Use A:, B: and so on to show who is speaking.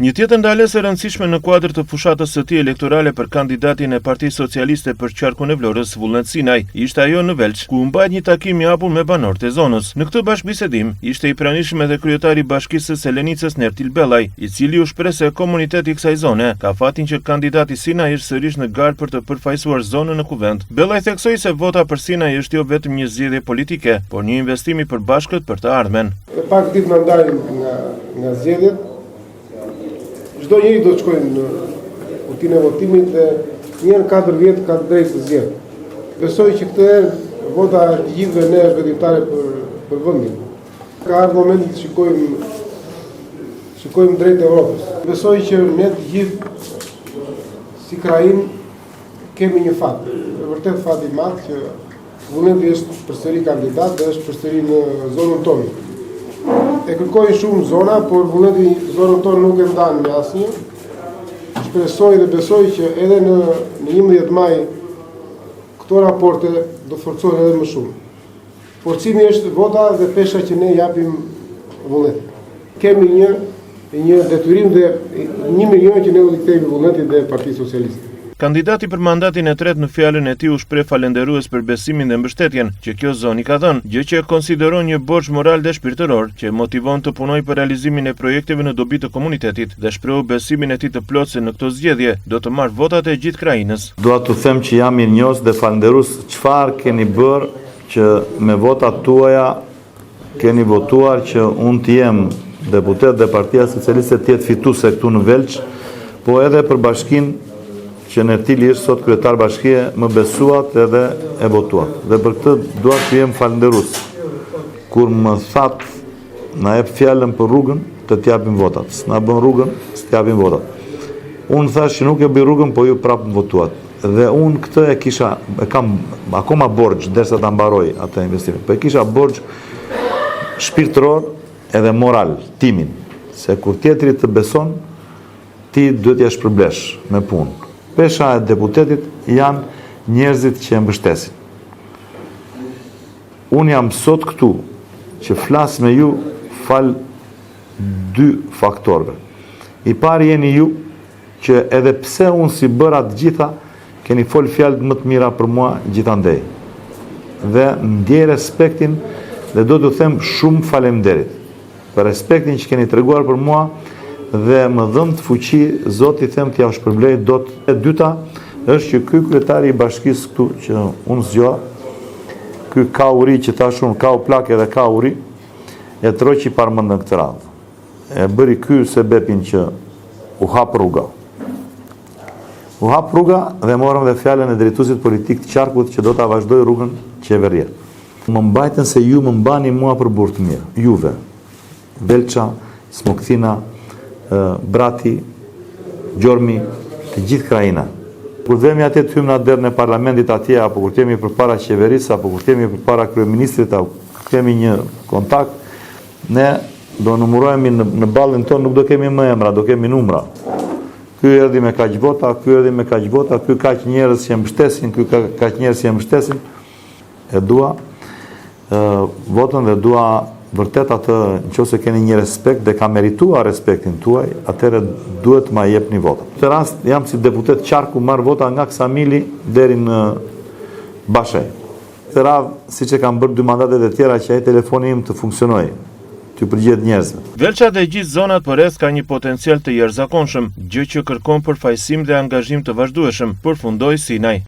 A: Një tjetër ndalesë e rëndësishme në kuadër të fushatës së tij elektorale për kandidatin e Partisë Socialiste për qarkun e Vlorës, Vullnet Sinaj, ishte ajo në Velç, ku u mbajt një takim i hapur me banorët e zonës. Në këtë bashkëbisedim ishte i pranishëm edhe kryetari i Bashkisë së Selenicës Nertil Bellaj, i cili u shpreh se komuniteti i kësaj zone ka fatin që kandidati Sinaj është sërish në garë për të përfaqësuar zonën në kuvend. Bellaj theksoi se vota për Sinaj është jo vetëm një zgjedhje politike, por një investim i përbashkët për të ardhmen.
B: Pak ditë na ndajmë nga zgjedhjet. Çdo njeri do të shkojnë në rutinë e votimit dhe një në 4 vjet ka drejtë të zgjedhë. Besoj që këtë herë vota e gjithëve ne është vendimtare për vendin. Ka ardhur momenti të shikojmë drejt Evropës. Besoj që ne të gjithë si krain kemi një fat. E vërtet fat i madh që Vullneti është përsëri kandidat dhe është përsëri në zonën tonë. E kërkojnë shumë zona, por Vullneti zonën tonë nuk e ndan me asnjë. Shpresoj dhe besoj që edhe në 11 maj këto raporte do forcohen edhe më shumë. Forcimi është vota dhe pesha që ne japim Vullnetit. Kemi një detyrim dhe 1 milion që ne u kthejmë Vullnetit dhe Partisë Socialiste.
A: Kandidati për mandatin e tretë në fjalën e tij u shpreh falënderues për besimin dhe mbështetjen që kjo zonë i ka dhënë, gjë që e konsideron një borxh moral dhe shpirtëror që motivon të punojë për realizimin e projekteve në dobi të komunitetit dhe shprehu besimin e tij të plotë se në këtë zgjedhje do të marrë votat e gjithë krainës.
C: Dua të them që jam mirënjohës dhe falënderues çfarë keni bërë që me votat tuaja keni votuar që unë të jem deputet dhe Partia Socialiste të jetë fituese këtu në Velç, po edhe për bashkinë që Nertili është sot kryetar bashkie, më besuat edhe e votuat. Dhe për këtë dua të jem falënderues. Kur më that, na jep fjalën për rrugën, të t'japim votat. S'na bën rrugën, s't'japim votat. Unë thash që nuk e bëj rrugën, po ju prapë më votuat. Dhe unë këtë e kam akoma borxh derisa ta mbaroj atë investim. Po e kisha borxh shpirtëror edhe moral, timin. Se kur tjetri të beson, ti duhet t'ja shpërblesh me punë. Pesha e deputetit janë njerëzit që e mbështesin. Unë jam sot këtu që flas me ju fal 2 faktorëve. I pari jeni ju që edhe pse unë si bëra të gjitha, keni fol fjalë më të mira për mua gjithandej. Dhe ndjej respektin dhe do t'ju them shumë faleminderit për respektin që keni treguar për mua dhe më dhëm të fuqi, Zoti them t'ja u shpërblej dot. E dyta është që ky kryetari i bashkisë këtu që unë zgjoha, ky ka uri që tash unë ka u plak edhe ka uri, e troqi parmend në këtë radhë. E bëri ky sebepin që u hap rruga. U hap rruga dhe morëm dhe fjalën e drejtuesit politik të qarkut që do ta vazhdoj rrugën që e verrjet. Më mbajtën se ju më mbani mua për burr të mirë. Juve, Belça, Smokthina, Brati, Gjormi, të gjithë kraina. Kur dhemi atje të hymë në derën e parlamentit atje, apo kur kemi përpara qeverisë, apo kur kemi përpara kryeministrit, apo kur kemi një kontakt, ne do numërohemi në ballin tonë, nuk do kemi më emra, do kemi numra. Ky erdhi me kaq vota, ky erdhi me kaq vota, ky kaq njerëz që mbështesin, ky kaq njerëz që mbështesin. E dua votën dhe dua vërtet atë, nëse keni një respekt dhe ka merituar respektin tuaj, atëherë duhet ma jepni votat. Në këtë rast jam si deputet qarku, marr vota nga Ksamili deri në Bashaj. Këtë radhë, siç e kam bërë 2 mandatet e tjera, që ai telefoni im të funksionojë, të përgjigjet njerëzve.
A: Velça dhe gjithë zonat përreth ka një potencial të jashtëzakonshëm, gjë që kërkon përfaqësim dhe angazhim të vazhdueshëm, përfundoi Sinaj.